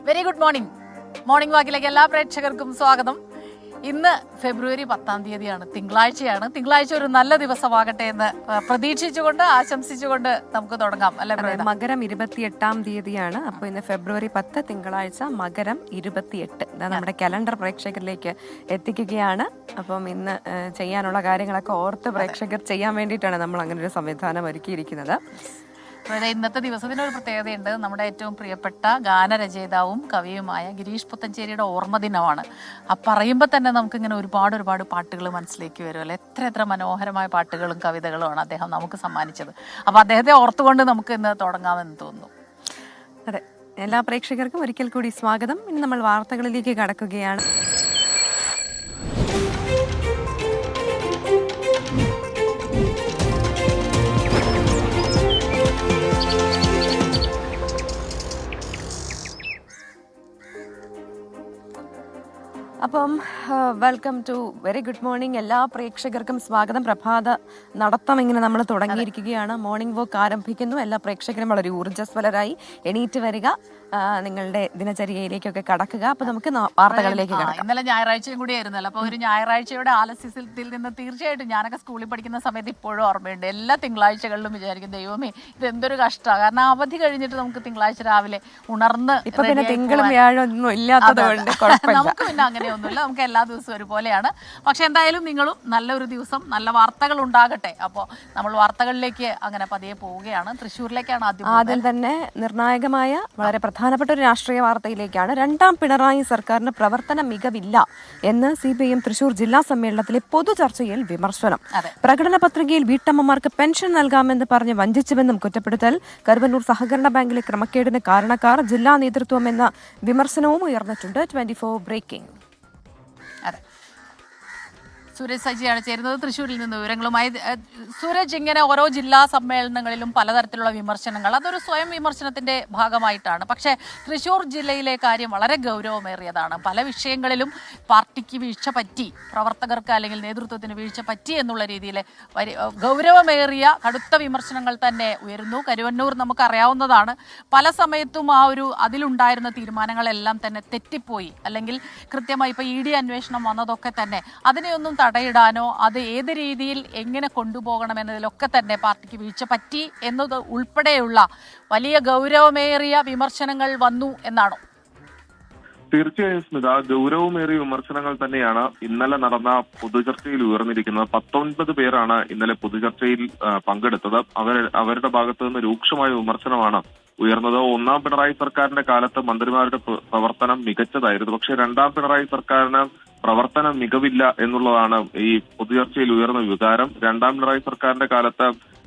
Very good morning. Morning വാക്കിലേക്ക് എല്ലാ പ്രേക്ഷകർക്കും സ്വാഗതം. ഇന്ന് ഫെബ്രുവരി 10 തിങ്കളാഴ്ചയാണ്. തിങ്കളാഴ്ച ഒരു നല്ല ദിവസമാകട്ടെ എന്ന് പ്രതീക്ഷിച്ചുകൊണ്ട് ആശംസിച്ചുകൊണ്ട് നമുക്ക് തുടങ്ങാം അല്ലെ? മകരം 28 അപ്പോൾ ഇന്ന് ഫെബ്രുവരി 10 തിങ്കളാഴ്ച, മകരം 28. നമ്മുടെ കലണ്ടർ പ്രേക്ഷകരിലേക്ക് എത്തിക്കുകയാണ്. അപ്പം ഇന്ന് ചെയ്യാനുള്ള കാര്യങ്ങളൊക്കെ ഓർത്ത് പ്രേക്ഷകർ ചെയ്യാൻ വേണ്ടിയിട്ടാണ് നമ്മൾ അങ്ങനെ ഒരു സംവിധാനം ഒരുക്കിയിരിക്കുന്നത്. ഇന്നത്തെ ദിവസത്തിനൊരു പ്രത്യേകതയുണ്ട്. നമ്മുടെ ഏറ്റവും പ്രിയപ്പെട്ട ഗാനരചയിതാവും കവിയുമായ ഗിരീഷ് പുത്തഞ്ചേരിയുടെ ഓർമ്മ ദിനമാണ്. പറയുമ്പോൾ തന്നെ നമുക്കിങ്ങനെ ഒരുപാട് പാട്ടുകൾ മനസ്സിലേക്ക് വരുമല്ലോ. എത്ര മനോഹരമായ പാട്ടുകളും കവിതകളുമാണ് അദ്ദേഹം നമുക്ക് സമ്മാനിച്ചത്. അപ്പോൾ അദ്ദേഹത്തെ ഓർത്തുകൊണ്ട് നമുക്ക് ഇന്ന് തുടങ്ങാമെന്ന് തോന്നുന്നു. അതെ, എല്ലാ പ്രേക്ഷകർക്കും ഒരിക്കൽ കൂടി സ്വാഗതം. ഇനി നമ്മൾ വാർത്തകളിലേക്ക് കടക്കുകയാണ്. അപ്പം welcome to very good morning. എല്ലാ പ്രേക്ഷകർക്കും സ്വാഗതം. പ്രഭാത നടത്തം ഇങ്ങനെ നമ്മൾ തുടങ്ങിയിരിക്കുകയാണ്. മോർണിംഗ് വോക്ക് ആരംഭിക്കുന്നു. എല്ലാ പ്രേക്ഷകരും വളരെ ഊർജ്ജസ്വലരായി എണീറ്റ് വരിക, നിങ്ങളുടെ ദിനചര്യയിലേക്കൊക്കെ കടക്കുക. അപ്പൊ നമുക്ക് വാർത്തകളിലേക്ക് കടക്കാം. ഇന്നലെ ഞായറാഴ്ചയും കൂടി ആയിരുന്നല്ലോ. അപ്പൊ ഒരു ഞായറാഴ്ചയുടെ ആലസ്യത്തിൽ നിന്ന് തീർച്ചയായിട്ടും ഞാനൊക്കെ സ്കൂളിൽ പഠിക്കുന്ന സമയത്ത് ഇപ്പോഴും ഓർമ്മയുണ്ട്. എല്ലാ തിങ്കളാഴ്ചകളിലും വിചാരിക്കും, ദൈവമേ ഇത് എന്തൊരു കഷ്ടമാണ്. കാരണം അവധി കഴിഞ്ഞിട്ട് നമുക്ക് തിങ്കളാഴ്ച രാവിലെ ഉണർന്ന് ഇപ്പൊ പിന്നെ തിങ്കളും വ്യാഴൊന്നും ഇല്ലാത്തതുകൊണ്ട് നമുക്ക് പിന്നെ അങ്ങനെയൊന്നുമില്ല. നമുക്ക് എല്ലാ ദിവസവും ഒരുപോലെയാണ്. പക്ഷെ എന്തായാലും നിങ്ങളും നല്ലൊരു ദിവസം, നല്ല വാർത്തകൾ ഉണ്ടാകട്ടെ. അപ്പോൾ നമ്മൾ വാർത്തകളിലേക്ക് അങ്ങനെ പതിയെ പോവുകയാണ്. തൃശ്ശൂരിലേക്കാണ് ആദ്യം തന്നെ നിർണായകമായ വളരെ പ്രധാനപ്പെട്ട ഒരു രാഷ്ട്രീയ വാർത്തയിലേക്കാണ്. രണ്ടാം പിണറായി സർക്കാരിന് പ്രവർത്തന മികവില്ല എന്ന് CPIM തൃശൂർ ജില്ലാ സമ്മേളനത്തിലെ പൊതുചർച്ചയിൽ വിമർശനം. പ്രകടന പത്രികയിൽ വീട്ടമ്മമാർക്ക് പെൻഷൻ നൽകാമെന്ന് പറഞ്ഞ് വഞ്ചിച്ചുവെന്നും കുറ്റപ്പെടുത്തൽ. കരുവന്നൂർ സഹകരണ ബാങ്കിലെ ക്രമക്കേടിന് കാരണക്കാർ ജില്ലാ നേതൃത്വം എന്ന വിമർശനവും ഉയർന്നിട്ടുണ്ട്. 24 ബ്രേക്കിംഗ്. സൂരജ് സജിയാണ് ചേരുന്നത് തൃശ്ശൂരിൽ നിന്ന് വിവരങ്ങളുമായി. സൂരജ്, ഇങ്ങനെ ഓരോ ജില്ലാ സമ്മേളനങ്ങളിലും പലതരത്തിലുള്ള വിമർശനങ്ങൾ, അതൊരു സ്വയം വിമർശനത്തിന്റെ ഭാഗമായിട്ടാണ്. പക്ഷേ തൃശ്ശൂർ ജില്ലയിലെ കാര്യം വളരെ ഗൗരവമേറിയതാണ്. പല വിഷയങ്ങളിലും പാർട്ടിക്ക് വീഴ്ച പറ്റി, പ്രവർത്തകർക്ക് അല്ലെങ്കിൽ നേതൃത്വത്തിന് വീഴ്ച പറ്റി എന്നുള്ള രീതിയിൽ ഗൗരവമേറിയ കടുത്ത വിമർശനങ്ങൾ തന്നെ ഉയരുന്നു. കരുവന്നൂർ നമുക്കറിയാവുന്നതാണ്. പല സമയത്തും അതിലുണ്ടായിരുന്ന തീരുമാനങ്ങളെല്ലാം തന്നെ തെറ്റിപ്പോയി, അല്ലെങ്കിൽ കൃത്യമായി ഇപ്പോൾ ED അന്വേഷണം വന്നതൊക്കെ തന്നെ അതിനെയൊന്നും തടയിടാനോ അത് ഏത് രീതിയിൽ എങ്ങനെ കൊണ്ടുപോകണം എന്നതിലൊക്കെ തന്നെ പാർട്ടിക്ക് വീഴ്ച പറ്റി എന്നത് ഉൾപ്പെടെയുള്ള വലിയ ഗൗരവമേറിയ വിമർശനങ്ങൾ വന്നു എന്നാണോ? തീർച്ചയായും സ്മിത, ഗൗരവമേറിയ വിമർശനങ്ങൾ തന്നെയാണ് ഇന്നലെ നടന്ന പൊതുചർച്ചയിൽ ഉയർന്നിരിക്കുന്നത്. 19 പേരാണ് ഇന്നലെ പൊതുചർച്ചയിൽ പങ്കെടുത്തത്. അവരുടെ ഭാഗത്തു നിന്ന് രൂക്ഷമായ വിമർശനമാണ് ഉയർന്നത്. ഒന്നാം പിണറായി സർക്കാരിന്റെ കാലത്ത് മന്ത്രിമാരുടെ പ്രവർത്തനം മികച്ചതായിരുന്നു. പക്ഷേ രണ്ടാം പിണറായി സർക്കാരിന് പ്രവർത്തന മികവില്ല എന്നുള്ളതാണ് ഈ പൊതുചർച്ചയിൽ ഉയർന്ന വികാരം. രണ്ടാം പിണറായി സർക്കാരിന്റെ കാലത്ത്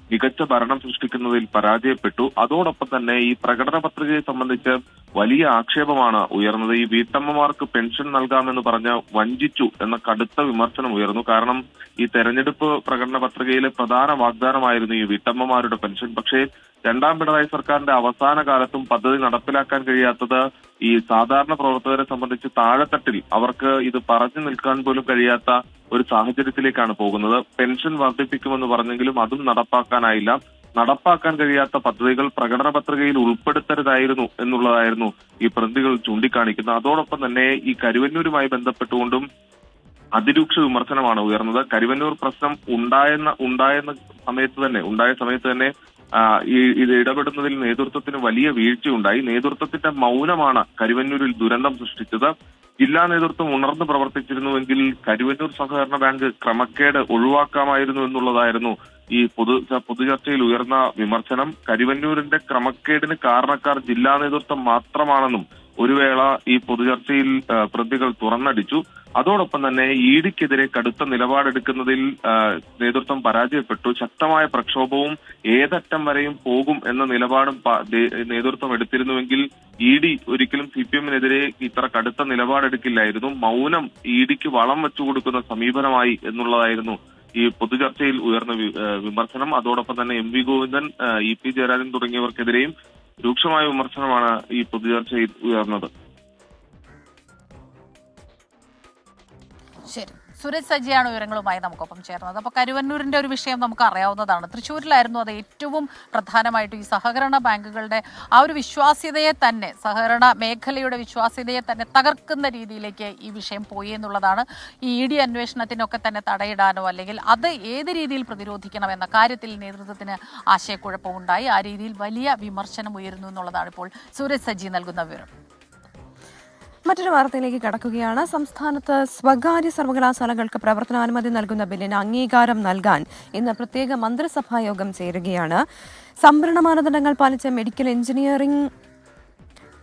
മികച്ച ഭരണം സൃഷ്ടിക്കുന്നതിൽ പരാജയപ്പെട്ടു. അതോടൊപ്പം തന്നെ ഈ പ്രകടന പത്രികയെ സംബന്ധിച്ച് വലിയ ആക്ഷേപമാണ് ഉയർന്നത്. ഈ വീട്ടമ്മമാർക്ക് പെൻഷൻ നൽകാമെന്ന് പറഞ്ഞ് വഞ്ചിച്ചു എന്ന കടുത്ത വിമർശനം ഉയർന്നു. കാരണം ഈ തെരഞ്ഞെടുപ്പ് പ്രകടന പത്രികയിലെ പ്രധാന വാഗ്ദാനമായിരുന്നു ഈ വീട്ടമ്മമാരുടെ പെൻഷൻ. പക്ഷേ രണ്ടാം പിണറായി സർക്കാരിന്റെ അവസാന കാലത്തും പദ്ധതി നടപ്പിലാക്കാൻ കഴിയാത്തത് ഈ സാധാരണ പ്രവർത്തകരെ സംബന്ധിച്ച് താഴെത്തട്ടിൽ അവർക്ക് ഇത് പറഞ്ഞു നിൽക്കാൻ പോലും കഴിയാത്ത ഒരു സാഹചര്യത്തിലേക്കാണ് പോകുന്നത്. പെൻഷൻ വർദ്ധിപ്പിക്കുമെന്ന് പറഞ്ഞെങ്കിലും അതും നടപ്പാക്കാനായില്ല. നടപ്പാക്കാൻ കഴിയാത്ത പദ്ധതികൾ പ്രകടന പത്രികയിൽ ഉൾപ്പെടുത്തരുതായിരുന്നു എന്നുള്ളതായിരുന്നു ഈ പ്രതിനിധികൾ ചൂണ്ടിക്കാണിക്കുന്നത്. അതോടൊപ്പം തന്നെ ഈ കരുവന്നൂരുമായി ബന്ധപ്പെട്ടുകൊണ്ടും അതിരൂക്ഷ വിമർശനമാണ് ഉയർന്നത്. കരുവന്നൂർ പ്രശ്നം ഉണ്ടായ സമയത്ത് തന്നെ ഇത് ഇടപെടുന്നതിൽ നേതൃത്വത്തിന് വലിയ വീഴ്ചയുണ്ടായി. നേതൃത്വത്തിന്റെ മൗനമാണ് കരുവന്നൂരിൽ ദുരന്തം സൃഷ്ടിച്ചത്. ജില്ലാ നേതൃത്വം ഉണർന്ന് പ്രവർത്തിച്ചിരുന്നുവെങ്കിൽ കരുവന്നൂർ സഹകരണ ബാങ്ക് ക്രമക്കേട് ഒഴിവാക്കാമായിരുന്നു എന്നുള്ളതായിരുന്നു ഈ പൊതുചർച്ചയിൽ ഉയർന്ന വിമർശനം. കരുവന്നൂരിന്റെ ക്രമക്കേടിന് കാരണക്കാർ ജില്ലാ നേതൃത്വം മാത്രമാണെന്നും ഒരു വേള ഈ പൊതുചർച്ചയിൽ പ്രതികൾ തുറന്നടിച്ചു. അതോടൊപ്പം തന്നെ EDക്കെതിരെ കടുത്ത നിലപാടെടുക്കുന്നതിൽ നേതൃത്വം പരാജയപ്പെട്ടു. ശക്തമായ പ്രക്ഷോഭവും ഏതറ്റം വരെയും പോകും എന്ന നിലപാടും നേതൃത്വം എടുത്തിരുന്നുവെങ്കിൽ ED ഒരിക്കലും CPMനെതിരെ ഇത്ര കടുത്ത നിലപാടെടുക്കില്ലായിരുന്നു. മൗനം EDക്ക് വളം വെച്ചുകൊടുക്കുന്ന സമീപനമായി എന്നുള്ളതായിരുന്നു ഈ പൊതുചർച്ചയിൽ ഉയർന്ന വിമർശനം. അതോടൊപ്പം തന്നെ MV ഗോവിന്ദൻ, EP ജയരാജൻ തുടങ്ങിയവർക്കെതിരെയും രൂക്ഷമായ വിമർശനമാണ് ഈ പൊതുചർച്ചയിൽ ഉയർന്നത്. ശരി. സുരേഷ് സജിയാണ് വിവരങ്ങളുമായി നമുക്കൊപ്പം ചേർന്നത്. അപ്പോൾ കരുവന്നൂരിൻ്റെ ഒരു വിഷയം നമുക്ക് അറിയാവുന്നതാണ്. തൃശ്ശൂരിലായിരുന്നു അത് ഏറ്റവും പ്രധാനമായിട്ടും ഈ സഹകരണ ബാങ്കുകളുടെ ആ ഒരു വിശ്വാസ്യതയെ തന്നെ, സഹകരണ മേഖലയുടെ വിശ്വാസ്യതയെ തന്നെ തകർക്കുന്ന രീതിയിലേക്ക് ഈ വിഷയം പോയി എന്നുള്ളതാണ്. ഈ ED അന്വേഷണത്തിനൊക്കെ തന്നെ തടയിടാനോ അല്ലെങ്കിൽ അത് ഏത് രീതിയിൽ പ്രതിരോധിക്കണം എന്ന കാര്യത്തിൽ നേതൃത്വത്തിന് ആശയക്കുഴപ്പമുണ്ടായി. ആ രീതിയിൽ വലിയ വിമർശനം ഉയരുന്നു എന്നുള്ളതാണ് ഇപ്പോൾ സുരേഷ് സജി നൽകുന്ന വിവരം. മറ്റൊരു വാർത്തയിലേക്ക് കടക്കുകയാണ്. സംസ്ഥാനത്ത് സ്വകാര്യ സർവകലാശാലകൾക്ക് പ്രവർത്തനാനുമതി നൽകുന്ന ബില്ലിന് അംഗീകാരം നൽകാൻ ഇന്ന് പ്രത്യേക മന്ത്രിസഭാ യോഗം ചേരുകയാണ്. സംവരണ മാനദണ്ഡങ്ങൾ പാലിച്ച മെഡിക്കൽ എഞ്ചിനീയറിംഗ്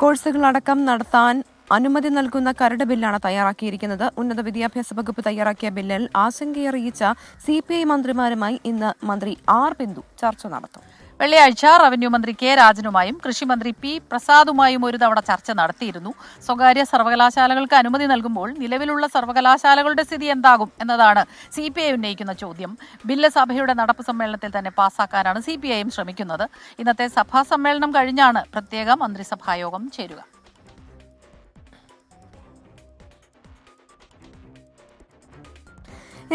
കോഴ്സുകളടക്കം നടത്താൻ അനുമതി നൽകുന്ന കരട് ബില്ലാണ് തയ്യാറാക്കിയിരിക്കുന്നത്. ഉന്നത വിദ്യാഭ്യാസ വകുപ്പ് തയ്യാറാക്കിയ ബില്ലിൽ ആശങ്കയറിയിച്ച CPI മന്ത്രിമാരുമായി ഇന്ന് മന്ത്രി R ബിന്ദു ചർച്ച നടത്തും. വെള്ളിയാഴ്ച റവന്യൂ മന്ത്രി K രാജനുമായും കൃഷിമന്ത്രി P പ്രസാദുമായും ഒരു തവണ ചർച്ച നടത്തിയിരുന്നു. സ്വകാര്യ സർവകലാശാലകൾക്ക് അനുമതി നൽകുമ്പോൾ നിലവിലുള്ള സർവകലാശാലകളുടെ സ്ഥിതി എന്താകും എന്നതാണ് CPI ഉന്നയിക്കുന്ന ചോദ്യം. ബില്ല് സഭയുടെ നടപ്പ് സമ്മേളനത്തിൽ തന്നെ പാസാക്കാനാണ് CPIയും ശ്രമിക്കുന്നത്. ഇന്നത്തെ സഭാ സമ്മേളനം കഴിഞ്ഞാണ് പ്രത്യേക മന്ത്രിസഭായോഗം ചേരുക.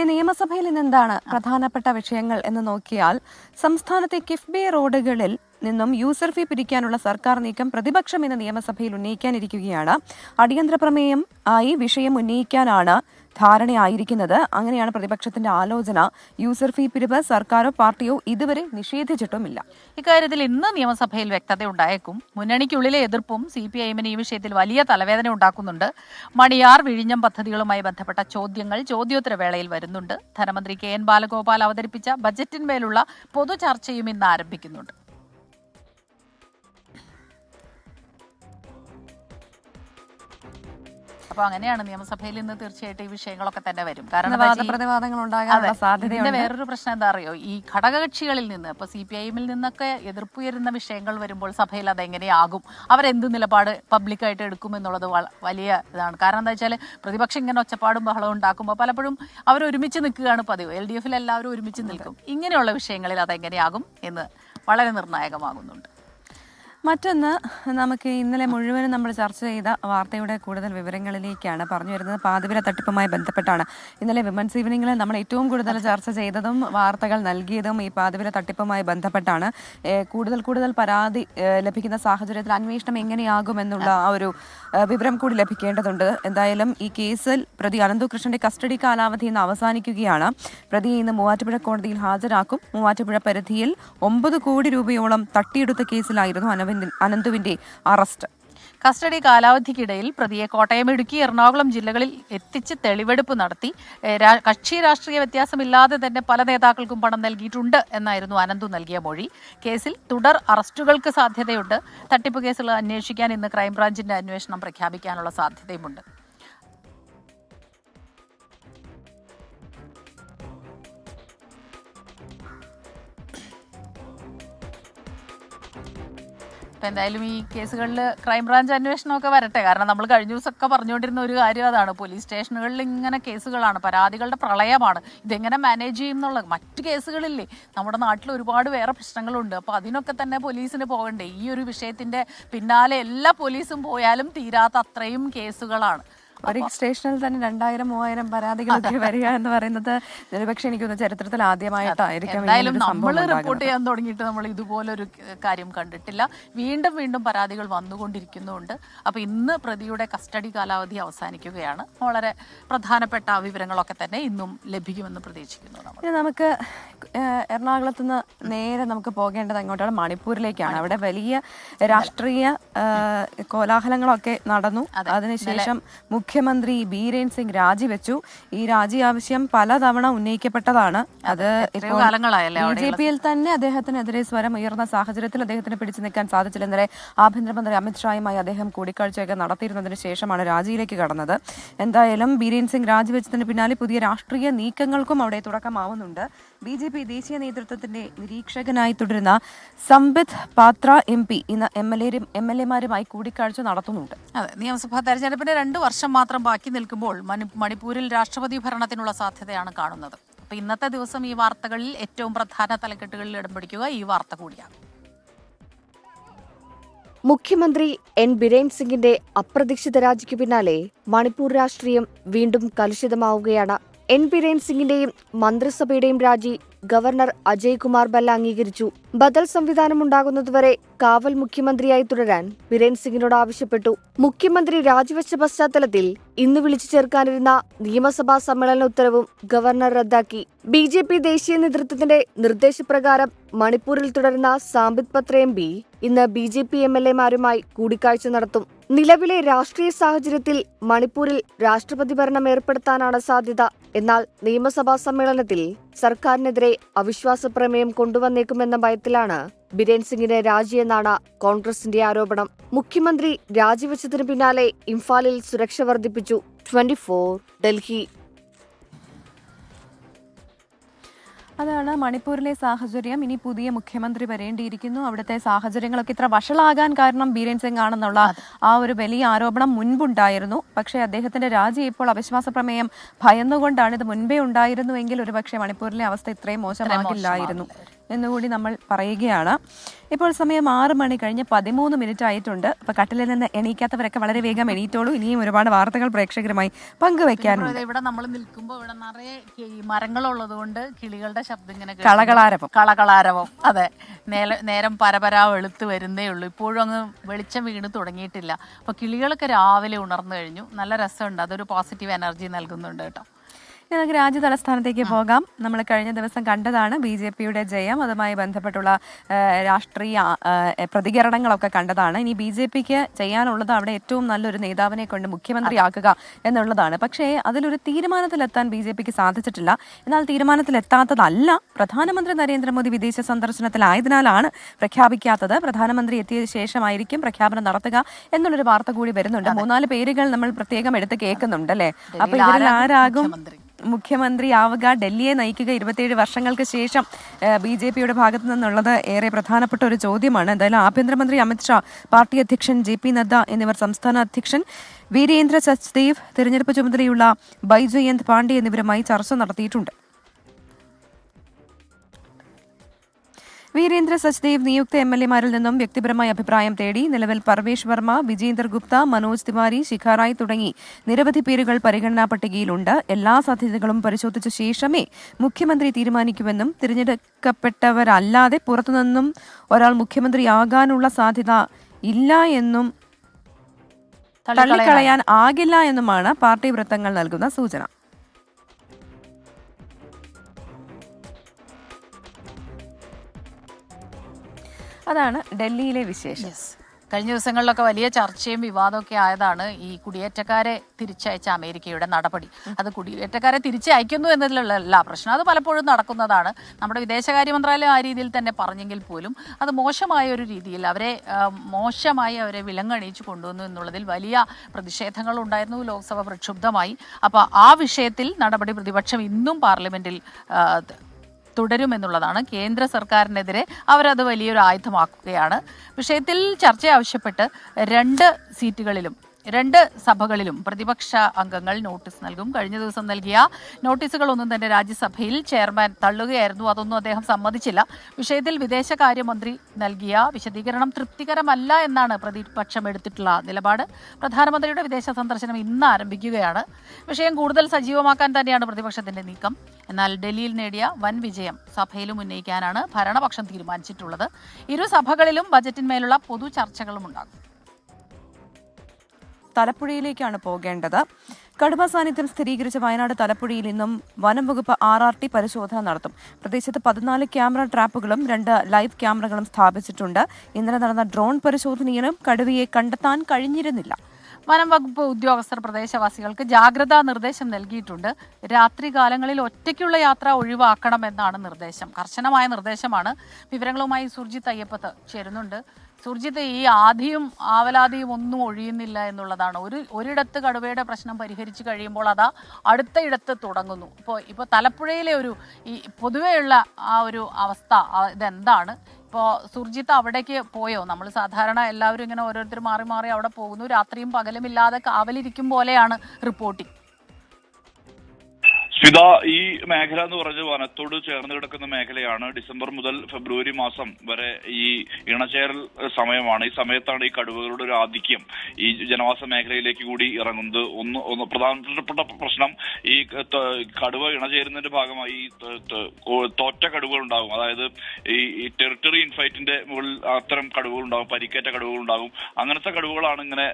നിയമസഭയിൽ ഇന്ന് എന്താണ് പ്രധാനപ്പെട്ട വിഷയങ്ങൾ എന്ന് നോക്കിയാൽ, സംസ്ഥാനത്തെ കിഫ്ബി റോഡുകളിൽ നിന്നും യൂസർ ഫീ പിരിക്കാനുള്ള സർക്കാർ നീക്കം പ്രതിപക്ഷം ഇന്ന് നിയമസഭയിൽ ഉന്നയിക്കാനിരിക്കുകയാണ്. അടിയന്തര പ്രമേയം ആയി വിഷയം ഉന്നയിക്കാനാണ് ധാരണയായിരിക്കുന്നത്. അങ്ങനെയാണ് പ്രതിപക്ഷത്തിന്റെ ആലോചന. യൂസർ ഫീ പിരിവ് സർക്കാരോ പാർട്ടിയോ ഇതുവരെ നിഷേധിച്ചിട്ടുമില്ല. ഇക്കാര്യത്തിൽ ഇന്ന് നിയമസഭയിൽ വ്യക്തത ഉണ്ടായേക്കും. മുന്നണിക്കുള്ളിലെ എതിർപ്പും CPIഎമ്മിന് ഈ വിഷയത്തിൽ വലിയ തലവേദന ഉണ്ടാക്കുന്നുണ്ട്. മണിയാർ വിഴിഞ്ഞം പദ്ധതികളുമായി ബന്ധപ്പെട്ട ചോദ്യങ്ങൾ ചോദ്യോത്തരവേളയിൽ വരുന്നുണ്ട്. ധനമന്ത്രി KN ബാലഗോപാൽ അവതരിപ്പിച്ച ബജറ്റിന്മേലുള്ള പൊതു ചർച്ചയും ഇന്ന് ആരംഭിക്കുന്നുണ്ട്. അപ്പോൾ അങ്ങനെയാണ് നിയമസഭയിൽ നിന്ന് തീർച്ചയായിട്ടും ഈ വിഷയങ്ങളൊക്കെ തന്നെ വരും. കാരണം ഇതിന്റെ വേറൊരു പ്രശ്നം എന്താ അറിയോ, ഈ ഘടകകക്ഷികളിൽ നിന്ന് ഇപ്പോൾ CPIഎമ്മിൽ നിന്നൊക്കെ എതിർപ്പുയരുന്ന വിഷയങ്ങൾ വരുമ്പോൾ സഭയിൽ അതെങ്ങനെയാകും, അവരെന്ത് നിലപാട് പബ്ലിക്കായിട്ട് എടുക്കുമെന്നുള്ളത് വലിയ ഇതാണ്. കാരണം എന്താ വെച്ചാൽ പ്രതിപക്ഷം ഇങ്ങനെ ഒച്ചപ്പാടും ബഹളവും ഉണ്ടാക്കുമ്പോൾ പലപ്പോഴും അവർ ഒരുമിച്ച് നിൽക്കുകയാണ് പതിവ്. LDFൽ എല്ലാവരും ഒരുമിച്ച് നിൽക്കും. ഇങ്ങനെയുള്ള വിഷയങ്ങളിൽ അതെങ്ങനെയാകും എന്ന് വളരെ നിർണായകമാകുന്നുണ്ട്. മറ്റൊന്ന്, നമുക്ക് ഇന്നലെ മുഴുവനും നമ്മൾ ചർച്ച ചെയ്ത വാർത്തയുടെ കൂടുതൽ വിവരങ്ങളിലേക്കാണ് പറഞ്ഞു വരുന്നത്. പാതിവില തട്ടിപ്പുമായി ബന്ധപ്പെട്ടാണ്. ഇന്നലെ വിമൻസ് ഈവനിങ്ങിൽ നമ്മൾ ഏറ്റവും കൂടുതൽ ചർച്ച ചെയ്തതും വാർത്തകൾ നൽകിയതും ഈ പാതിവില തട്ടിപ്പുമായി ബന്ധപ്പെട്ടാണ്. കൂടുതൽ പരാതി ലഭിക്കുന്ന സാഹചര്യത്തിൽ അന്വേഷണം എങ്ങനെയാകുമെന്നുള്ള ആ ഒരു വിവരം കൂടി ലഭിക്കേണ്ടതുണ്ട്. എന്തായാലും ഈ കേസിൽ പ്രതി അനന്തകൃഷ്ണന്റെ കസ്റ്റഡി കാലാവധി ഇന്ന് അവസാനിക്കുകയാണ്. പ്രതിയെ ഇന്ന് മൂവാറ്റുപുഴ കോടതിയിൽ ഹാജരാക്കും. മൂവാറ്റുപുഴ പരിധിയിൽ 9 കോടി രൂപയോളം തട്ടിയെടുത്ത കേസിലായിരുന്നു അനന്തുവിന്റെ അറസ്റ്റ്. കസ്റ്റഡി കാലാവധിക്കിടയിൽ പ്രതിയെ കോട്ടയം, ഇടുക്കി, എറണാകുളം ജില്ലകളിൽ എത്തിച്ച് തെളിവെടുപ്പ് നടത്തി. കക്ഷി രാഷ്ട്രീയ വ്യത്യാസമില്ലാതെ തന്നെ പല നേതാക്കൾക്കും പണം നൽകിയിട്ടുണ്ട് എന്നായിരുന്നു അനന്തു നൽകിയ മൊഴി. കേസിൽ തുടർ അറസ്റ്റുകൾക്ക് സാധ്യതയുണ്ട്. തട്ടിപ്പ് കേസുകൾ അന്വേഷിക്കാൻ ഇന്ന് ക്രൈംബ്രാഞ്ചിന്റെ അന്വേഷണം പ്രഖ്യാപിക്കാനുള്ള സാധ്യതയുമുണ്ട്. അപ്പം എന്തായാലും ഈ കേസുകളിൽ ക്രൈംബ്രാഞ്ച് അന്വേഷണമൊക്കെ വരട്ടെ. കാരണം നമ്മൾ കഴിഞ്ഞ ദിവസമൊക്കെ പറഞ്ഞുകൊണ്ടിരുന്ന ഒരു കാര്യം അതാണ്. പോലീസ് സ്റ്റേഷനുകളിൽ ഇങ്ങനെ കേസുകളാണ്, പരാതികളുടെ പ്രളയമാണ്. ഇതെങ്ങനെ മാനേജ് ചെയ്യും എന്നുള്ളത്. മറ്റു കേസുകളില്ലേ, നമ്മുടെ നാട്ടിൽ ഒരുപാട് വേറെ പ്രശ്നങ്ങളുണ്ട്. അപ്പോൾ അതിനൊക്കെ തന്നെ പോലീസിന് പോകണ്ടേ. ഈ ഒരു വിഷയത്തിൻ്റെ പിന്നാലെ എല്ലാ പോലീസും പോയാലും തീരാത്ത അത്രയും കേസുകളാണ്. ഒരു സ്റ്റേഷനിൽ തന്നെ 2000-3000 പരാതികളൊക്കെ വരിക എന്ന് പറയുന്നത് ഒരുപക്ഷെ എനിക്കൊന്ന് ചരിത്രത്തിൽ ആദ്യമായിട്ടായിരിക്കും. എന്തായാലും നമ്മൾ റിപ്പോർട്ട് ചെയ്യാൻ തുടങ്ങിയിട്ട് നമ്മൾ ഇതുപോലൊരു കാര്യം കണ്ടിട്ടില്ല. വീണ്ടും പരാതികൾ വന്നുകൊണ്ടിരിക്കുന്നുണ്ട്. അപ്പോൾ ഇന്ന് പ്രതിയുടെ കസ്റ്റഡി കാലാവധി അവസാനിക്കുകയാണ്. വളരെ പ്രധാനപ്പെട്ട വിവരങ്ങളൊക്കെ തന്നെ ഇന്നും ലഭിക്കുമെന്ന് പ്രതീക്ഷിക്കുന്നു. നമുക്ക് എറണാകുളത്ത് നിന്ന് നേരെ നമുക്ക് പോകേണ്ടത് അങ്ങോട്ടാണ്, മണിപ്പൂരിലേക്കാണ്. അവിടെ വലിയ രാഷ്ട്രീയ കോലാഹലങ്ങളൊക്കെ നടന്നു. അതിനുശേഷം മുഖ്യമന്ത്രി ബീരേൻ സിംഗ് രാജിവെച്ചു. ഈ രാജി ആവശ്യം പലതവണ ഉന്നയിക്കപ്പെട്ടതാണ്. അത് ഇപ്പോൾ BJPയിൽ തന്നെ അദ്ദേഹത്തിനെതിരെ സ്വരം ഉയർന്ന സാഹചര്യത്തിൽ അദ്ദേഹത്തിന് പിടിച്ചു നിൽക്കാൻ സാധിച്ചില്ല. ഇന്നലെ ആഭ്യന്തരമന്ത്രി അമിത്ഷായുമായി അദ്ദേഹം കൂടിക്കാഴ്ചയൊക്കെ നടത്തിയിരുന്നതിന് ശേഷമാണ് രാജിയിലേക്ക് കടന്നത്. എന്തായാലും ബീരേൻ സിംഗ് രാജിവെച്ചതിന് പിന്നാലെ പുതിയ രാഷ്ട്രീയ നീക്കങ്ങൾക്കും അവിടെ തുടക്കമാവുന്നുണ്ട്. BJP ദേശീയ നേതൃത്വത്തിന്റെ നിരീക്ഷകനായി തുടരുന്ന സംബിത് പാത്ര MP ഇന്ന് MLA-മാരുമായി കൂടിക്കാഴ്ച നടത്തുന്നുണ്ട്. അതെ, നിയമസഭാ തെരഞ്ഞെടുപ്പിന് 2 വർഷം മാത്രം ബാക്കി നിൽക്കുമ്പോൾ മണിപ്പൂരിൽ രാഷ്ട്രപതി ഭരണത്തിനുള്ള സാധ്യതയാണ് കാണുന്നത്. അപ്പോൾ ഇന്നത്തെ ദിവസം ഈ വാർത്തകളിൽ ഏറ്റവും പ്രധാന തലക്കെട്ടുകളിൽ ഇടം പിടിക്കുക ഈ വാർത്ത കൂടിയാണ്. മുഖ്യമന്ത്രി N ബിരേൻ സിംഗിന്റെ അപ്രതീക്ഷിത രാജിക്ക് പിന്നാലെ മണിപ്പൂർ രാഷ്ട്രീയം വീണ്ടും കലുഷിതമാവുകയാണ്. എൻ ബിരേൻ സിംഗിന്റെയും മന്ത്രിസഭയുടെയും രാജി ഗവർണർ അജയ് കുമാർ ഭല്ല അംഗീകരിച്ചു. ബദൽ സംവിധാനമുണ്ടാകുന്നതുവരെ കാവൽ മുഖ്യമന്ത്രിയായി തുടരാൻ ബിരേൻ സിംഗിനോട് ആവശ്യപ്പെട്ടു. മുഖ്യമന്ത്രി രാജിവെച്ച പശ്ചാത്തലത്തിൽ ഇന്ന് വിളിച്ചു ചേർക്കാനിരുന്ന നിയമസഭാ സമ്മേളന ഉത്തരവും ഗവർണർ റദ്ദാക്കി. ബി.ജെ.പി. ദേശീയ നേതൃത്വത്തിന്റെ നിർദ്ദേശപ്രകാരം മണിപ്പൂരിൽ തുടരുന്ന സാംബിത് പത്ര MP ഇന്ന് ബി.ജെ.പി. MLA-മാരുമായി കൂടിക്കാഴ്ച നടത്തും. നിലവിലെ രാഷ്ട്രീയ സാഹചര്യത്തിൽ മണിപ്പൂരിൽ രാഷ്ട്രപതി ഭരണം ഏർപ്പെടുത്താനാണ് സാധ്യത. എന്നാൽ നിയമസഭാ സമ്മേളനത്തിൽ സർക്കാരിനെതിരെ അവിശ്വാസ പ്രമേയം കൊണ്ടുവന്നേക്കുമെന്ന ഭയത്തിലാണ് ബിരേൻ സിംഗിന് രാജിയെന്നാണ് കോൺഗ്രസിന്റെ ആരോപണം. മുഖ്യമന്ത്രി രാജിവെച്ചതിന് പിന്നാലെ ഇംഫാലിൽ സുരക്ഷ വർദ്ധിപ്പിച്ചു. 24 ഡൽഹി. അതാണ് മണിപ്പൂരിലെ സാഹചര്യം. ഇനി പുതിയ മുഖ്യമന്ത്രി വരേണ്ടിയിരിക്കുന്നു. അവിടുത്തെ സാഹചര്യങ്ങളൊക്കെ ഇത്ര വഷളാകാൻ കാരണം ബീരേൻ സിംഗ് ആണെന്നുള്ള ആ ഒരു വലിയ ആരോപണം മുൻപുണ്ടായിരുന്നു. പക്ഷേ അദ്ദേഹത്തിന്റെ രാജി ഇപ്പോൾ അവിശ്വാസ പ്രമേയം ഭയന്നുകൊണ്ടാണ്. ഇത് മുൻപേ ഉണ്ടായിരുന്നുവെങ്കിൽ ഒരുപക്ഷെ മണിപ്പൂരിലെ അവസ്ഥ ഇത്രയും മോശമാകില്ലായിരുന്നു എന്നുകൂടി നമ്മൾ പറയുകയാണ്. ഇപ്പോൾ സമയം 6 മണി കഴിഞ്ഞ് 13 ആയിട്ടുണ്ട്. അപ്പൊ കട്ടിലിൽ നിന്ന് എണീക്കാത്തവരൊക്കെ വളരെ വേഗം എണീറ്റോളൂ. ഇനിയും ഒരുപാട് വാർത്തകൾ പ്രേക്ഷകരുമായി പങ്കുവെക്കാനുണ്ട്. ഇവിടെ നമ്മൾ നിൽക്കുമ്പോൾ ഇവിടെ നിറയെ മരങ്ങളുള്ളത് കൊണ്ട് കിളികളുടെ ശബ്ദം ഇങ്ങനെ കളകളാരവം. അതെ, നേരം പരപരാ വെളുത്ത് വരുന്നേ ഉള്ളൂ. ഇപ്പോഴും അങ്ങ് വെളിച്ചം വീണ് തുടങ്ങിയിട്ടില്ല. അപ്പൊ കിളികളൊക്കെ രാവിലെ ഉണർന്നു കഴിഞ്ഞു. നല്ല രസമുണ്ട്. അതൊരു പോസിറ്റീവ് എനർജി നൽകുന്നുണ്ട് കേട്ടോ. നമുക്ക് രാജ്യ തലസ്ഥാനത്തേക്ക് പോകാം. നമ്മൾ കഴിഞ്ഞ ദിവസം കണ്ടതാണ് BJP-യുടെ ജയം. അതുമായി ബന്ധപ്പെട്ടുള്ള രാഷ്ട്രീയ പ്രതികരണങ്ങളൊക്കെ കണ്ടതാണ്. ഇനി BJP-ക്ക് ചെയ്യാനുള്ളത് അവിടെ ഏറ്റവും നല്ലൊരു നേതാവിനെ കൊണ്ട് മുഖ്യമന്ത്രിയാക്കുക എന്നുള്ളതാണ്. പക്ഷേ അതിലൊരു തീരുമാനത്തിലെത്താൻ BJP-ക്ക് സാധിച്ചിട്ടില്ല. എന്നാൽ തീരുമാനത്തിലെത്താത്തതല്ല, പ്രധാനമന്ത്രി നരേന്ദ്രമോദി വിദേശ സന്ദർശനത്തിലായതിനാലാണ് പ്രഖ്യാപിക്കാത്തത്. പ്രധാനമന്ത്രി എത്തിയ ശേഷമായിരിക്കും പ്രഖ്യാപനം നടത്തുക എന്നുള്ളൊരു വാർത്ത കൂടി വരുന്നുണ്ട്. 3-4 പേരുകൾ നമ്മൾ പ്രത്യേകം എടുത്ത് കേൾക്കുന്നുണ്ട് അല്ലേ? അപ്പൊ ഇവരിൽ ആരാകും മുഖ്യമന്ത്രിയാവുക? ഡൽഹിയെ നയിക്കുക 27 വർഷങ്ങൾക്ക് ശേഷം BJP-യുടെ ഭാഗത്തു നിന്നുള്ളത് ഏറെ പ്രധാനപ്പെട്ട ഒരു ചോദ്യമാണ്. എന്തായാലും ആഭ്യന്തരമന്ത്രി അമിത്ഷാ, പാർട്ടി അധ്യക്ഷൻ JP നദ്ദ എന്നിവർ, സംസ്ഥാന അധ്യക്ഷൻ വീരേന്ദ്ര സച്ദേവ്, തിരഞ്ഞെടുപ്പ് ചുമതലയുള്ള ബൈജയന്ത് പാണ്ഡെ എന്നിവരുമായി ചർച്ച നടത്തിയിട്ടുണ്ട്. വീരേന്ദ്ര സച്ദേവ് നിയുക്ത MLA-മാരിൽ നിന്നും വ്യക്തിപരമായ അഭിപ്രായം തേടി. നിലവിൽ പർവേഷ് വർമ്മ, വിജേന്ദർ ഗുപ്ത, മനോജ് തിവാരി, ശിഖ റായ് തുടങ്ങി നിരവധി പേരുകൾ പരിഗണനാ പട്ടികയിലുണ്ട്. എല്ലാ സാധ്യതകളും പരിശോധിച്ച ശേഷമേ മുഖ്യമന്ത്രി തീരുമാനിക്കുമെന്നും തിരഞ്ഞെടുക്കപ്പെട്ടവരല്ലാതെ പുറത്തുനിന്നും ഒരാൾ മുഖ്യമന്ത്രിയാകാനുള്ള സാധ്യത ഇല്ല എന്നും തള്ളിക്കളയാൻ ആകില്ല എന്നുമാണ് പാർട്ടി വൃത്തങ്ങൾ നൽകുന്ന സൂചന. അതാണ് ഡൽഹിയിലെ വിശേഷം. കഴിഞ്ഞ ദിവസങ്ങളിലൊക്കെ വലിയ ചർച്ചയും വിവാദമൊക്കെ ആയതാണ് ഈ കുടിയേറ്റക്കാരെ തിരിച്ചയച്ച അമേരിക്കയുടെ നടപടി. അത് കുടിയേറ്റക്കാരെ തിരിച്ചയക്കുന്നു എന്നതിലുള്ള പ്രശ്നം, അത് പലപ്പോഴും നടക്കുന്നതാണ്. നമ്മുടെ വിദേശകാര്യ മന്ത്രാലയം ആ രീതിയിൽ തന്നെ പറഞ്ഞെങ്കിൽ പോലും അത് മോശമായ ഒരു രീതിയിൽ മോശമായി അവരെ വിലങ്ങണിയിച്ചു കൊണ്ടുവന്നു എന്നുള്ളതിൽ വലിയ പ്രതിഷേധങ്ങൾ ഉണ്ടായിരുന്നു. ലോക്സഭ പ്രക്ഷുബ്ധമായി. അപ്പോൾ ആ വിഷയത്തിൽ നടപടി പ്രതിപക്ഷം ഇന്നും പാർലമെന്റിൽ തുടരുമെന്നുള്ളതാണ്. കേന്ദ്ര സർക്കാരിനെതിരെ അവരത് വലിയൊരു ആയുധമാക്കുകയാണ്. വിഷയത്തിൽ ചർച്ച ആവശ്യപ്പെട്ട് 2 സഭകളിലും പ്രതിപക്ഷ അംഗങ്ങൾ നോട്ടീസ് നൽകും. കഴിഞ്ഞ ദിവസം നൽകിയ നോട്ടീസുകളൊന്നും തന്നെ രാജ്യസഭയിൽ ചെയർമാൻ തള്ളുകയായിരുന്നു. അതൊന്നും അദ്ദേഹം സമ്മതിച്ചില്ല. വിഷയത്തിൽ വിദേശകാര്യമന്ത്രി നൽകിയ വിശദീകരണം തൃപ്തികരമല്ല എന്നാണ് പ്രതിപക്ഷം എടുത്തിട്ടുള്ള നിലപാട്. പ്രധാനമന്ത്രിയുടെ വിദേശ സന്ദർശനം ഇന്ന് ആരംഭിക്കുകയാണ്. വിഷയം കൂടുതൽ സജീവമാക്കാൻ തന്നെയാണ് പ്രതിപക്ഷത്തിന്റെ നീക്കം. എന്നാൽ ഡൽഹിയിൽ നേടിയ വൻ വിജയം സഭയിലും ഉന്നയിക്കാനാണ് ഭരണപക്ഷം തീരുമാനിച്ചിട്ടുള്ളത്. ഇരു സഭകളിലും ബജറ്റിന്മേലുള്ള പൊതു ചർച്ചകളും ഉണ്ടാകും. തലപ്പുഴയിലേക്കാണ് പോകേണ്ടത്. കടുവ സാന്നിധ്യം സ്ഥിരീകരിച്ച വയനാട് തലപ്പുഴയിൽ ഇന്നും വനം വകുപ്പ് RRT പരിശോധന നടത്തും. പ്രദേശത്ത് 14 ക്യാമറ ട്രാപ്പുകളും 2 ലൈവ് ക്യാമറകളും സ്ഥാപിച്ചിട്ടുണ്ട്. ഇന്നലെ നടന്ന ഡ്രോൺ പരിശോധനയിലും കടുവയെ കണ്ടെത്താൻ കഴിഞ്ഞിരുന്നില്ല. വനം വകുപ്പ് ഉദ്യോഗസ്ഥർ പ്രദേശവാസികൾക്ക് ജാഗ്രതാ നിർദ്ദേശം നൽകിയിട്ടുണ്ട്. രാത്രികാലങ്ങളിൽ ഒറ്റയ്ക്കുള്ള യാത്ര ഒഴിവാക്കണമെന്നാണ് നിർദ്ദേശം. കർശനമായ നിർദ്ദേശമാണ്. വിവരങ്ങളുമായി സുർജിത്ത് അയ്യപ്പത്ത് ചേരുന്നുണ്ട്. സുർജിത്ത്, ഈ ആധിയും ആവലാതിയും ഒന്നും ഒഴിയുന്നില്ല എന്നുള്ളതാണ്. ഒരിടത്ത് കടുവയുടെ പ്രശ്നം പരിഹരിച്ചു കഴിയുമ്പോൾ അതാ അടുത്തയിടത്ത് തുടങ്ങുന്നു. ഇപ്പോൾ തലപ്പുഴയിലെ ഈ പൊതുവെയുള്ള ആ ഒരു അവസ്ഥ ഇതെന്താണ്? ഇപ്പോൾ സുർജിത്ത് അവിടേക്ക് പോയോ? നമ്മൾ സാധാരണ എല്ലാവരും ഇങ്ങനെ ഓരോരുത്തർ മാറി മാറി അവിടെ പോകുന്നു. രാത്രിയും പകലുമില്ലാതെ കാവലിരിക്കും പോലെയാണ് റിപ്പോർട്ടിംഗ്. സ്മിത, ഈ മേഖല എന്ന് പറഞ്ഞത് വനത്തോട് ചേർന്ന് കിടക്കുന്ന മേഖലയാണ്. ഡിസംബർ മുതൽ ഫെബ്രുവരി മാസം വരെ ഈ ഇണചേരൽ സമയമാണ്. ഈ സമയത്താണ് ഈ കടുവകളുടെ ഒരു ആധിക്യം ഈ ജനവാസ മേഖലയിലേക്ക് കൂടി ഇറങ്ങുന്നത്. ഒന്ന് പ്രധാനപ്പെട്ട പ്രശ്നം, ഈ കടുവ ഇണചേരുന്നതിന്റെ ഭാഗമായി തോറ്റ കടുവകൾ ഉണ്ടാകും. അതായത് ഈ ടെറിട്ടറി ഇൻഫൈറ്റിന്റെ മുകളിൽ അത്തരം കടുവകൾ ഉണ്ടാകും, പരിക്കേറ്റ കടുവകൾ ഉണ്ടാകും. അങ്ങനത്തെ കടുവകളാണ് ഇങ്ങനെ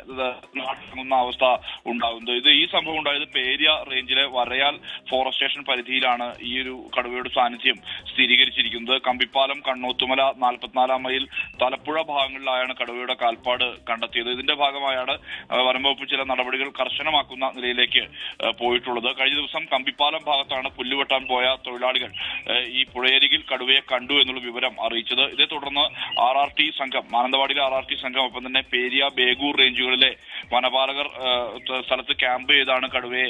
നാട്ടിറങ്ങുന്ന അവസ്ഥ ഉണ്ടാകുന്നത്. ഈ സംഭവം ഉണ്ടായത് പേരിയ റേഞ്ചിലെ വരയാൽ ഫോറസ്റ്റ് സ്റ്റേഷൻ പരിധിയിലാണ് ഈ ഒരു കടുവയുടെ സാന്നിധ്യം സ്ഥിരീകരിച്ചിരിക്കുന്നത്. കമ്പിപ്പാലം, കണ്ണോത്തുമല, 44 മൈൽ, തലപ്പുഴ ഭാഗങ്ങളിലായാണ് കടുവയുടെ കാൽപ്പാട് കണ്ടെത്തിയത്. ഇതിന്റെ ഭാഗമായാണ് വനംവകുപ്പ് ചില നടപടികൾ കർശനമാക്കുന്ന നിലയിലേക്ക് പോയിട്ടുള്ളത്. കഴിഞ്ഞ ദിവസം കമ്പിപ്പാലം ഭാഗത്താണ് പുല്ലുവെട്ടാൻ പോയ തൊഴിലാളികൾ ഈ പുഴയരികിൽ കടുവയെ കണ്ടു എന്നുള്ള വിവരം അറിയിച്ചത്. ഇതേ തുടർന്ന് RRT സംഘം, മാനന്തവാടിയിലെ RRT സംഘം, ഒപ്പം തന്നെ പേരിയ, ബേഗൂർ റേഞ്ചുകളിലെ വനപാലകർ സ്ഥലത്ത് ക്യാമ്പ് ചെയ്താണ് കടുവയെ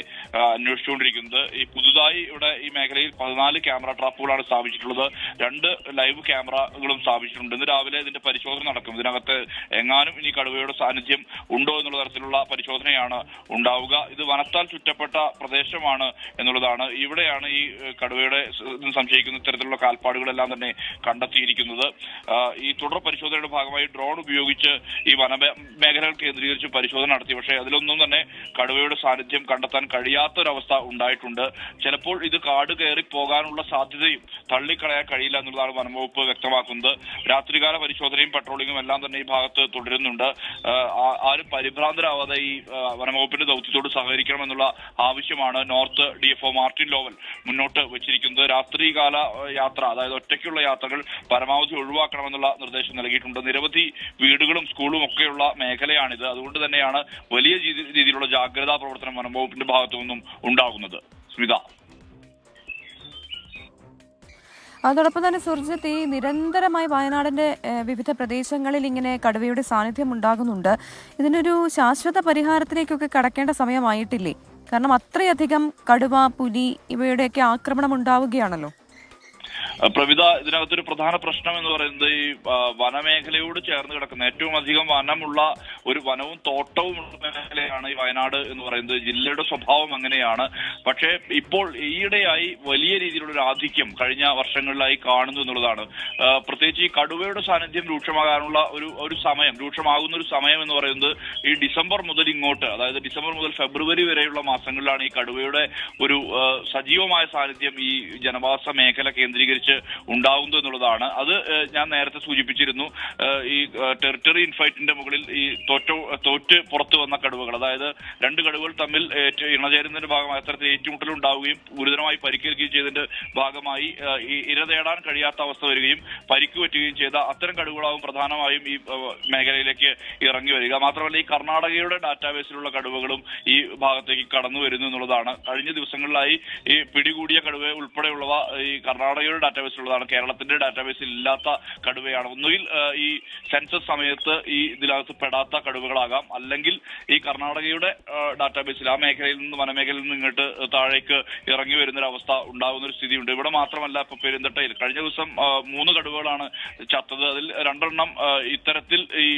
അന്വേഷിച്ചുകൊണ്ടിരിക്കുന്നത്. ഈ പുതുതായി ഇവിടെ ഈ മേഖലയിൽ 14 ക്യാമറ ട്രാപ്പുകളാണ് സ്ഥാപിച്ചിട്ടുള്ളത്. 2 ലൈവ് ക്യാമറകളും സ്ഥാപിച്ചിട്ടുണ്ട്. ഇന്ന് രാവിലെ ഇതിന്റെ പരിശോധന നടക്കും. ഇതിനകത്ത് എങ്ങാനും ഇനി കടുവയുടെ സാന്നിധ്യം ഉണ്ടോ എന്നുള്ള തരത്തിലുള്ള പരിശോധനയാണ് ഉണ്ടാവുക. ഇത് വനത്താൽ ചുറ്റപ്പെട്ട പ്രദേശമാണ് എന്നുള്ളതാണ്. ഇവിടെയാണ് ഈ കടുവയുടെ സംശയിക്കുന്ന ഇത്തരത്തിലുള്ള കാൽപ്പാടുകളെല്ലാം തന്നെ കണ്ടെത്തിയിരിക്കുന്നത്. ഈ തുടർ പരിശോധനയുടെ ഭാഗമായി ഡ്രോൺ ഉപയോഗിച്ച് ഈ വനമേഖലകൾ കേന്ദ്രീകരിച്ച് പരിശോധന നടത്തി. പക്ഷേ അതിലൊന്നും തന്നെ കടുവയുടെ സാന്നിധ്യം കണ്ടെത്താൻ കഴിയാത്തൊരവസ്ഥ ഉണ്ടായിട്ടുണ്ട്. ചിലപ്പോൾ ഇത് കാട് കയറി പോകാനുള്ള സാധ്യതയും തള്ളിക്കളയാൻ കഴിയില്ല എന്നുള്ളതാണ് വനംവകുപ്പ് വ്യക്തമാക്കുന്നത്. രാത്രികാല പരിശോധനയും പെട്രോളിങ്ങും എല്ലാം തന്നെ ഈ ഭാഗത്ത് തുടരുന്നുണ്ട്. ആരും പരിഭ്രാന്തരാവാതെ ഈ വനംവകുപ്പിന്റെ ദൗത്യത്തോട് സഹകരിക്കണമെന്നുള്ള ആവശ്യമാണ് നോർത്ത് DFO മാർട്ടിൻ ലോവൽ മുന്നോട്ട് വെച്ചിരിക്കുന്നത്. രാത്രികാല യാത്ര, അതായത് ഒറ്റയ്ക്കുള്ള യാത്രകൾ പരമാവധി ഒഴിവാക്കണമെന്നുള്ള നിർദ്ദേശം നൽകിയിട്ടുണ്ട്. നിരവധി വീടുകളും സ്കൂളും ഒക്കെയുള്ള മേഖലയാണിത്. അതുകൊണ്ട് തന്നെയാണ് വലിയ രീതിയിലുള്ള ജാഗ്രതാ പ്രവർത്തനം വനംവകുപ്പിന്റെ ഭാഗത്തു നിന്നും ഉണ്ടാകുന്നത്. സ്മിത. അതോടൊപ്പം തന്നെ സുർജിത്ത്, ഈ നിരന്തരമായി വയനാടിന്റെ വിവിധ പ്രദേശങ്ങളിൽ ഇങ്ങനെ കടുവയുടെ സാന്നിധ്യം ഉണ്ടാകുന്നുണ്ട്. ഇതിനൊരു ശാശ്വത പരിഹാരത്തിലേക്കൊക്കെ കടക്കേണ്ട സമയമായിട്ടില്ലേ? കാരണം അത്രയധികം കടുവ, പുലി ഇവയുടെയൊക്കെ ആക്രമണം ഉണ്ടാവുകയാണല്ലോ. പ്രവിത, ഇതിനകത്തൊരു പ്രധാന പ്രശ്നം എന്ന് പറയുന്നത് ഈ വനമേഖലയോട് ചേർന്ന് കിടക്കുന്ന ഏറ്റവും അധികം വനമുള്ള ഒരു വനവും തോട്ടവും ഉള്ള മേഖലയാണ് ഈ വയനാട് എന്ന് പറയുന്നത്. ജില്ലയുടെ സ്വഭാവം അങ്ങനെയാണ്. പക്ഷേ ഇപ്പോൾ ഈയിടെയായി വലിയ രീതിയിലുള്ള ഒരു ആധിക്യം കഴിഞ്ഞ വർഷങ്ങളിലായി കാണുന്നു എന്നുള്ളതാണ്. പ്രത്യേകിച്ച് ഈ കടുവയുടെ സാന്നിധ്യം രൂക്ഷമാകാനുള്ള രൂക്ഷമാകുന്ന ഒരു സമയം എന്ന് പറയുന്നത് ഈ ഡിസംബർ മുതൽ ഇങ്ങോട്ട്, അതായത് ഡിസംബർ മുതൽ ഫെബ്രുവരി വരെയുള്ള മാസങ്ങളിലാണ് ഈ കടുവയുടെ ഒരു സജീവമായ സാന്നിധ്യം ഈ ജനവാസ മേഖല കേന്ദ്രീകരിച്ച് ഉണ്ടാവുന്നു എന്നുള്ളതാണ്. അത് ഞാൻ നേരത്തെ സൂചിപ്പിച്ചിരുന്നു. ഈ ടെറിട്ടറി ഇൻഫൈറ്റിന്റെ മുകളിൽ ഈ തോറ്റ് പുറത്തു വന്ന കടുവകൾ, അതായത് 2 കടുവകൾ തമ്മിൽ ഇണചേരുന്നതിന്റെ ഭാഗമായി അത്തരത്തിൽ ഏറ്റുമുട്ടൽ ഉണ്ടാവുകയും ഗുരുതരമായി പരിക്കേൽക്കുകയും ചെയ്തതിന്റെ ഭാഗമായി ഇര തേടാൻ കഴിയാത്ത അവസ്ഥ വരികയും പരിക്ക് പറ്റുകയും ചെയ്ത അത്തരം കടുവകളാവും പ്രധാനമായും ഈ മേഖലയിലേക്ക് ഇറങ്ങി വരിക. മാത്രമല്ല ഈ കർണാടകയുടെ ഡാറ്റാബേസിലുള്ള കടുവകളും ഈ ഭാഗത്തേക്ക് കടന്നു വരുന്നു എന്നുള്ളതാണ്. കഴിഞ്ഞ ദിവസങ്ങളിലായി ഈ പിടികൂടിയ കടുവ ഉൾപ്പെടെയുള്ളവ ഈ കർണാടകയുടെ ഡാറ്റാബേസിലുള്ളതാണ്. കേരളത്തിന്റെ ഡാറ്റാബേസിൽ ഇല്ലാത്ത കടുവയാണ്. ഒന്നുകിൽ ഈ സെൻസസ് സമയത്ത് ഈ ഇതിനകത്ത് പെടാത്ത കടുവകളാകാം, അല്ലെങ്കിൽ ഈ കർണാടകയുടെ ഡാറ്റാബേസിൽ ആ മേഖലയിൽ നിന്ന് വനമേഖലയിൽ നിന്ന് ഇങ്ങോട്ട് താഴേക്ക് ഇറങ്ങി വരുന്നൊരവസ്ഥ ഉണ്ടാകുന്ന ഒരു സ്ഥിതിയുണ്ട്. ഇവിടെ മാത്രമല്ല, ഇപ്പൊ പെരുന്തട്ടയിൽ കഴിഞ്ഞ ദിവസം 3 കടുവകളാണ് ചത്തത്. അതിൽ 2 എണ്ണം ഇത്തരത്തിൽ ഈ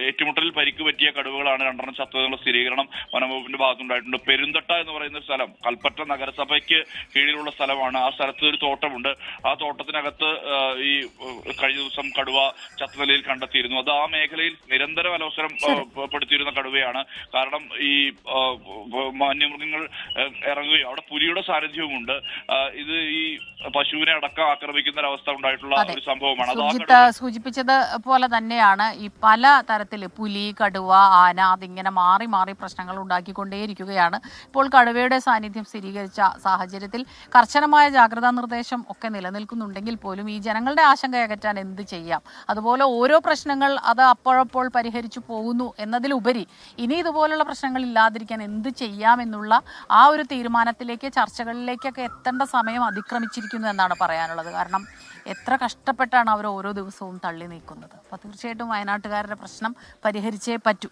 ഏറ്റുമുട്ടലിൽ പരിക്ക് പറ്റിയ കടുവകളാണ് 2 എണ്ണം ചത്തതെന്നുള്ള സ്ഥിരീകരണം വനംവകുപ്പിന്റെ ഭാഗത്തുണ്ടായിട്ടുണ്ട്. പെരുന്തട്ട എന്ന് പറയുന്ന സ്ഥലം കൽപ്പറ്റ നഗരസഭയ്ക്ക് കീഴിലുള്ള സ്ഥലമാണ്. ആ സ്ഥലത്ത് ഒരു തോട്ടമുണ്ട്. ആ തോട്ടത്തിനകത്ത് ഈ കഴിഞ്ഞ ദിവസം കടുവ ചത്ത നിലയിൽ കണ്ടെത്തിയിരുന്നു. അത് ആ മേഖലയിൽ നിരന്തരം അലോസരം പെടുത്തിയിരുന്ന കടുവയാണ്. കാരണം ഈ വന്യമൃഗങ്ങൾ ഇറങ്ങുകയും അവിടെ പുലിയുടെ സാന്നിധ്യവുമുണ്ട്. ഇത് ഈ പശുവിനെ അടക്കം ആക്രമിക്കുന്ന ഒരവസ്ഥ ഉണ്ടായിട്ടുള്ള ഒരു സംഭവമാണ്. സൂചിപ്പിച്ചത് പോലെ തന്നെയാണ് ഈ പല തരത്തിൽ പുലി, കടുവ, ആന അതിങ്ങനെ മാറി മാറി പ്രശ്നങ്ങൾ ഉണ്ടാക്കിക്കൊണ്ടേയിരിക്കുകയാണ്. ഇപ്പോൾ കടുവയുടെ സാന്നിധ്യം സ്ഥിരീകരിച്ച സാഹചര്യത്തിൽ കർശനമായ ജാഗ്രതാ നിർദ്ദേശം ഒക്കെ നിലനിൽക്കുന്നുണ്ടെങ്കിൽ പോലും ഈ ജനങ്ങളുടെ ആശങ്ക അകറ്റാൻ എന്ത് ചെയ്യാം? അതുപോലെ ഓരോ പ്രശ്നങ്ങൾ അത് അപ്പോഴപ്പോൾ പരിഹരിച്ചു പോകുന്നു എന്നതിലുപരി ഇനി ഇതുപോലുള്ള പ്രശ്നങ്ങൾ ഇല്ലാതിരിക്കാൻ എന്ത് ചെയ്യാമെന്നുള്ള ആ ഒരു തീരുമാനത്തിലേക്ക്, ചർച്ചകളിലേക്കൊക്കെ എത്തേണ്ട സമയം അതിക്രമിച്ചിരിക്കുന്നു എന്നാണ് പറയാനുള്ളത്. കാരണം എത്ര കഷ്ടപ്പെട്ടാണ് അവർ ഓരോ ദിവസവും തള്ളി നീക്കുന്നത്. അപ്പോൾ തീർച്ചയായിട്ടും വയനാട്ടുകാരുടെ പ്രശ്നം പരിഹരിച്ചേ പറ്റൂ.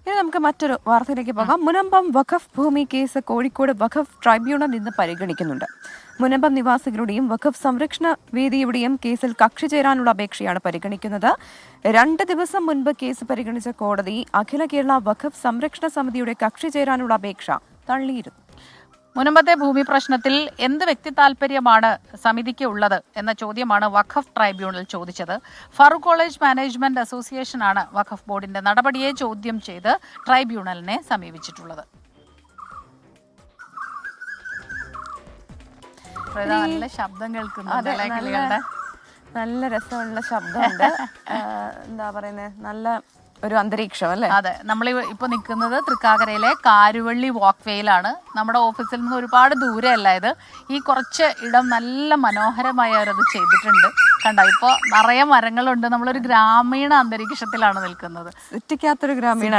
ഇനി നമുക്ക് മറ്റൊരു വാർത്തയിലേക്ക് പോകാം. മുനമ്പം വഖഫ് ഭൂമി കേസ് കോഴിക്കോട് വഖഫ് ട്രൈബ്യൂണൽ ഇന്ന് പരിഗണിക്കുന്നുണ്ട്. മുനമ്പം നിവാസികളുടെയും വഖഫ് സംരക്ഷണ വേദിയുടെയും കേസിൽ കക്ഷി ചേരാനുള്ള അപേക്ഷയാണ് പരിഗണിക്കുന്നത്. 2 ദിവസം മുൻപ് കേസ് പരിഗണിച്ച കോടതി അഖില കേരള വഖഫ് സംരക്ഷണ സമിതിയുടെ കക്ഷി ചേരാനുള്ള അപേക്ഷ തള്ളിയിരുന്നു. മുൻപത്തെ ഭൂമി പ്രശ്നത്തിൽ എന്ത് വ്യക്തി താൽപര്യമാണ് സമിതിക്ക് ഉള്ളത് എന്ന ചോദ്യമാണ് വഖഫ് ട്രൈബ്യൂണൽ ചോദിച്ചത്. ഫറൂഖ് കോളേജ് മാനേജ്മെന്റ് അസോസിയേഷനാണ് വഖഫ് ബോർഡിന്റെ നടപടിയെ ചോദ്യം ചെയ്ത് ട്രൈബ്യൂണലിനെ സമീപിച്ചിട്ടുള്ളത്. നല്ല ശബ്ദം കേൾക്കുന്നുണ്ട്, നല്ല രസമുള്ള ശബ്ദമുണ്ട്. എന്താ പറയുന്നത്, നല്ല ഒരു അന്തരീക്ഷം അല്ലേ? അതെ, നമ്മൾ ഇപ്പൊ നിൽക്കുന്നത് തൃക്കാക്കരയിലെ കാരുവള്ളി വാക്ക് വേയിലാണ്. നമ്മുടെ ഓഫീസിൽ നിന്ന് ഒരുപാട് ദൂരമല്ല ഇത്. ഈ കുറച്ച് ഇടം നല്ല മനോഹരമായി അവരത് ചെയ്തിട്ടുണ്ട്. കണ്ടോ, ഇപ്പൊ നിറയെ മരങ്ങളുണ്ട്. നമ്മളൊരു ഗ്രാമീണ അന്തരീക്ഷത്തിലാണ് നിൽക്കുന്നത്. സിറ്റിക്കകത്തൊരു ഗ്രാമീണ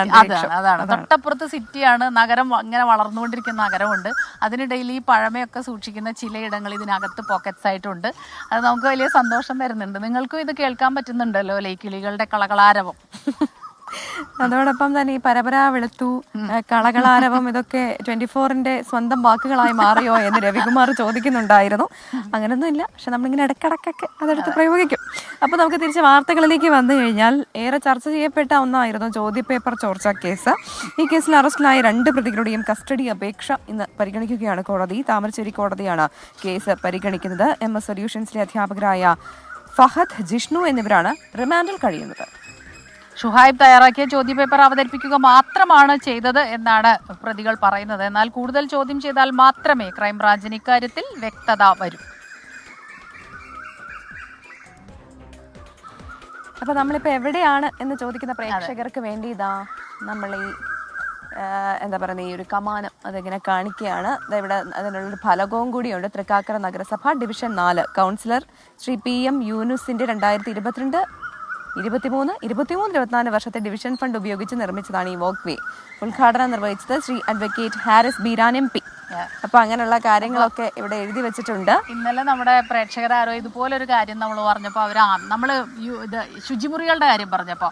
അതാണ്. തൊട്ടപ്പുറത്ത് സിറ്റിയാണ്, നഗരം ഇങ്ങനെ വളർന്നുകൊണ്ടിരിക്കുന്ന നഗരമുണ്ട്. അതിനിടയിൽ ഈ പഴമയൊക്കെ സൂക്ഷിക്കുന്ന ചിലയിടങ്ങൾ ഇതിനകത്ത് പോക്കറ്റ്സ് ആയിട്ടുണ്ട്. അത് നമുക്ക് വലിയ സന്തോഷം തരുന്നുണ്ട്. നിങ്ങൾക്കും ഇത് കേൾക്കാൻ പറ്റുന്നുണ്ടല്ലോ അല്ലേ, ഈ കിളികളുടെ കളകളാരവം. അതോടൊപ്പം തന്നെ ഈ പരപരാ വെളുത്തു, കളകളാരവം, ഇതൊക്കെ 24-ന്റെ സ്വന്തം വാക്കുകളായി മാറിയോ എന്ന് രവികുമാർ ചോദിക്കുന്നുണ്ടായിരുന്നു. അങ്ങനൊന്നും ഇല്ല, പക്ഷെ നമ്മളിങ്ങനെ ഇടക്കിടക്കൊക്കെ അതെടുത്ത് പ്രയോഗിക്കും. അപ്പോൾ നമുക്ക് തിരിച്ച് വാർത്തകളിലേക്ക് വന്നു കഴിഞ്ഞാൽ, ഏറെ ചർച്ച ചെയ്യപ്പെട്ട ഒന്നായിരുന്നു ചോദ്യപേപ്പർ ചോർച്ച കേസ്. ഈ കേസിൽ അറസ്റ്റിലായ 2 പ്രതികളുടെയും കസ്റ്റഡി അപേക്ഷ ഇന്ന് പരിഗണിക്കുകയാണ് കോടതി. താമരശ്ശേരി കോടതിയാണ് കേസ് പരിഗണിക്കുന്നത്. MS സൊല്യൂഷൻസിലെ അധ്യാപകരായ ഫഹദ്, ജിഷ്ണു എന്നിവരാണ് റിമാൻഡിൽ കഴിയുന്നത്. ഷുഹൈബ് തയ്യാറാക്കിയ ചോദ്യപേപ്പർ അവതരിപ്പിക്കുക മാത്രമാണ് ചെയ്തത് എന്നാണ് പ്രതികൾ പറയുന്നത്. എന്നാൽ കൂടുതൽ ചോദ്യം ചെയ്താൽ മാത്രമേ ക്രൈംബ്രാഞ്ചിന് ഇക്കാര്യത്തിൽ വ്യക്തത വരൂ. അപ്പൊ നമ്മളിപ്പോ എവിടെയാണ് എന്ന് ചോദിക്കുന്ന പ്രേക്ഷകർക്ക് വേണ്ടി ഇതാ നമ്മൾ ഈ എന്താ പറയുക, ഈ ഒരു കമാനം അതിങ്ങനെ കാണിക്കുകയാണ്. ഇവിടെ അതിനുള്ളൊരു ഫലകവും കൂടിയുണ്ട്. തൃക്കാക്കര നഗരസഭ ഡിവിഷൻ 4 കൗൺസിലർ ശ്രീ PM യൂനുസിന്റെ 2022, 23, 24 വർഷത്തെ ഡിവിഷൻ ഫണ്ട് ഉപയോഗിച്ച് നിർമ്മിച്ചതാണ് ഈ വാക്ക് വേ. ഉദ്ഘാടനം നിർവഹിച്ചത് ശ്രീ അഡ്വക്കേറ്റ് ഹാരിസ് ബീരാൻ MP. അപ്പൊ അങ്ങനെയുള്ള കാര്യങ്ങളൊക്കെ ഇവിടെ എഴുതി വെച്ചിട്ടുണ്ട്. ഇന്നലെ നമ്മുടെ പ്രേക്ഷകരാരോ ഇതുപോലൊരു കാര്യം നമ്മൾ പറഞ്ഞപ്പോ നമ്മള് ഇത് ശുചിമുറികളുടെ കാര്യം പറഞ്ഞപ്പോ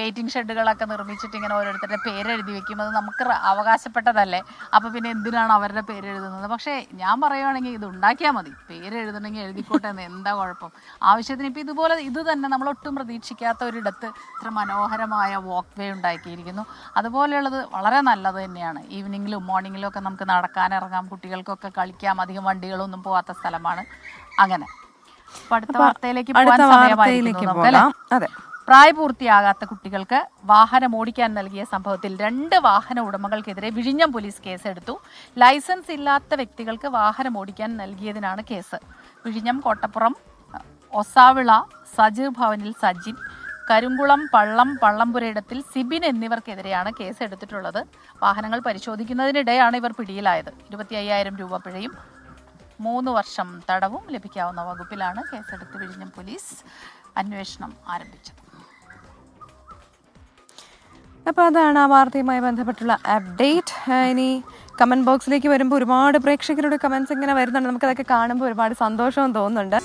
വെയിറ്റിംഗ് ഷെഡുകളൊക്കെ നിർമ്മിച്ചിട്ട് ഇങ്ങനെ ഓരോരുത്തരുടെ പേര് എഴുതി വെക്കും. അത് നമുക്ക് അവകാശപ്പെട്ടതല്ലേ, അപ്പൊ പിന്നെ എന്തിനാണ് അവരുടെ പേര് എഴുതുന്നത്? പക്ഷേ ഞാൻ പറയുവാണെങ്കിൽ ഇത് ഉണ്ടാക്കിയാൽ മതി, പേര് എഴുതണമെങ്കിൽ എഴുതിക്കോട്ടെ എന്ന്, എന്താ കുഴപ്പം? ആവശ്യത്തിന് ഇപ്പൊ ഇതുപോലെ ഇത് തന്നെ നമ്മൾ ഒട്ടും പ്രതീക്ഷിക്കാത്ത ഒരിടത്ത് ഇത്ര മനോഹരമായ വാക്ക് വേ ഉണ്ടാക്കിയിരിക്കുന്നു. അതുപോലെയുള്ളത് വളരെ നല്ലത് തന്നെയാണ്. ഈവനിങ്ങിലും മോർണിംഗിലും ഒക്കെ നമുക്ക് നടക്കാൻ ഇറങ്ങാം, കുട്ടികൾക്കൊക്കെ കളിക്കാം, അധികം വണ്ടികളൊന്നും പോവാത്ത സ്ഥലമാണ്. അങ്ങനെ അടുത്ത വാർത്തയിലേക്ക് പോകാൻ സമയമായിരിക്കും. പ്രായപൂർത്തിയാകാത്ത കുട്ടികൾക്ക് വാഹനം ഓടിക്കാൻ നൽകിയ സംഭവത്തിൽ 2 വാഹന ഉടമകൾക്കെതിരെ വിഴിഞ്ഞം പോലീസ് കേസെടുത്തു. ലൈസൻസ് ഇല്ലാത്ത വ്യക്തികൾക്ക് വാഹനം ഓടിക്കാൻ നൽകിയതിനാണ് കേസ്. വിഴിഞ്ഞം കോട്ടപ്പുറം ഒസാവിള സജീർ ഭവനിൽ സജിൻ, കരിങ്കുളം പള്ളംപുരയിടത്തിൽ സിബിൻ എന്നിവർക്കെതിരെയാണ് കേസ് എടുത്തിട്ടുള്ളത്. വാഹനങ്ങൾ പരിശോധിക്കുന്നതിനിടെയാണ് ഇവർ പിടിയിലായത്. 25,000 രൂപ പിഴയും 3 വർഷം തടവും ലഭിക്കാവുന്ന വകുപ്പിലാണ് കേസെടുത്ത് വിഴിഞ്ഞം പോലീസ് അന്വേഷണം ആരംഭിച്ചത്. അപ്പോൾ അതാണ് ആ വാർത്തയുമായി ബന്ധപ്പെട്ടുള്ള അപ്ഡേറ്റ്. ഇനി കമന്റ് ബോക്സിലേക്ക് വരുമ്പോൾ ഒരുപാട് പ്രേക്ഷകരുടെ കമന്റ്സ് ഇങ്ങനെ വരുന്നുണ്ട്. നമുക്കതൊക്കെ കാണുമ്പോൾ ഒരുപാട് സന്തോഷവും തോന്നുന്നുണ്ട്.